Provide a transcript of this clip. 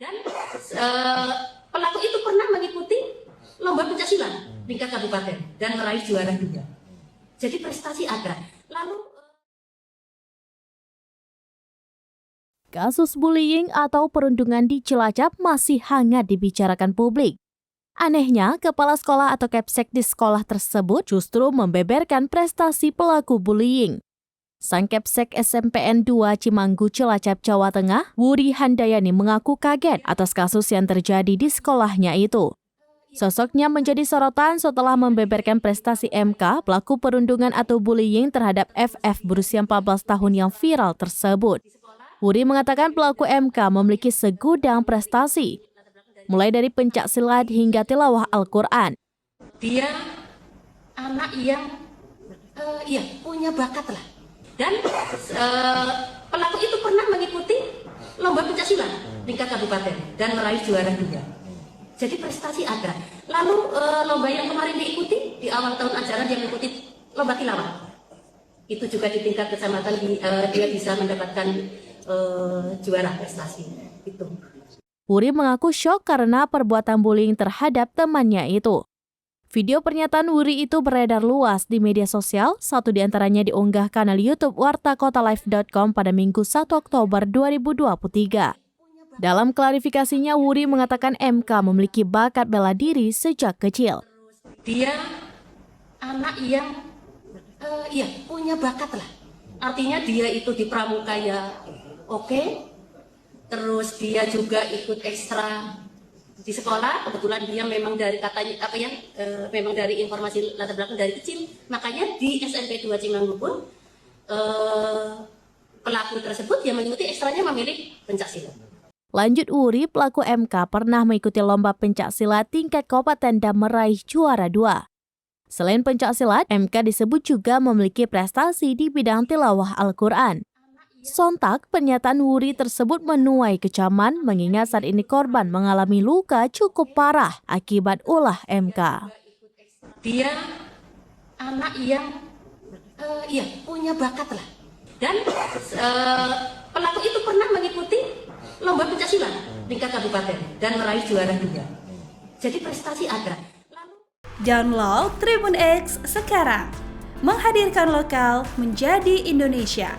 Dan pelaku itu pernah mengikuti lomba pencaksilat tingkat kabupaten dan meraih juara 2. Jadi prestasi ada. Lalu kasus bullying atau perundungan di Cilacap masih hangat dibicarakan publik. Anehnya, kepala sekolah atau Kepsek di sekolah tersebut justru membeberkan prestasi pelaku bullying. Sang Kepsek SMPN 2 Cimanggu Cilacap, Jawa Tengah, Wuri Handayani mengaku kaget atas kasus yang terjadi di sekolahnya itu. Sosoknya menjadi sorotan setelah membeberkan prestasi MK pelaku perundungan atau bullying terhadap FF berusia 14 tahun yang viral tersebut. Wuri mengatakan pelaku MK memiliki segudang prestasi, mulai dari pencaksilat hingga tilawah Al-Quran. Dia anak yang punya bakat lah. Dan pelaku itu pernah mengikuti lomba pencaksilat tingkat kabupaten dan meraih juara 2. Jadi prestasi ada. Lalu lomba yang kemarin diikuti di awal tahun ajaran dia mengikuti lomba tilawah. Itu juga di tingkat kecamatan dia bisa mendapatkan juara prestasi itu. Wuri mengaku syok karena perbuatan bullying terhadap temannya itu. Video pernyataan Wuri itu beredar luas di media sosial, satu diantaranya diunggah kanal YouTube wartakotalive.com pada Minggu 1 Oktober 2023. Dalam klarifikasinya, Wuri mengatakan MK memiliki bakat bela diri sejak kecil. Dia anak yang punya bakat lah. Artinya dia itu di pramuka ya oke. Terus dia juga ikut ekstra di sekolah. Kebetulan dia memang dari memang dari informasi latar belakang dari kecil. Makanya di SMP 2 Cimanggu pun pelaku tersebut yang mengikuti ekstranya memilih pencaksilat. Lanjut Wuri, pelaku MK pernah mengikuti lomba pencaksilat tingkat kabupaten dan meraih juara 2. Selain pencaksilat, MK disebut juga memiliki prestasi di bidang tilawah Al-Quran. Sontak, pernyataan Wuri tersebut menuai kecaman mengingat saat ini korban mengalami luka cukup parah akibat ulah MK. Dia anak yang punya bakat lah. Dan pelaku itu pernah mengikuti lomba pencaksilat tingkat kabupaten dan meraih juara 2. Jadi prestasi ada. Download Tribun X sekarang, menghadirkan lokal menjadi Indonesia.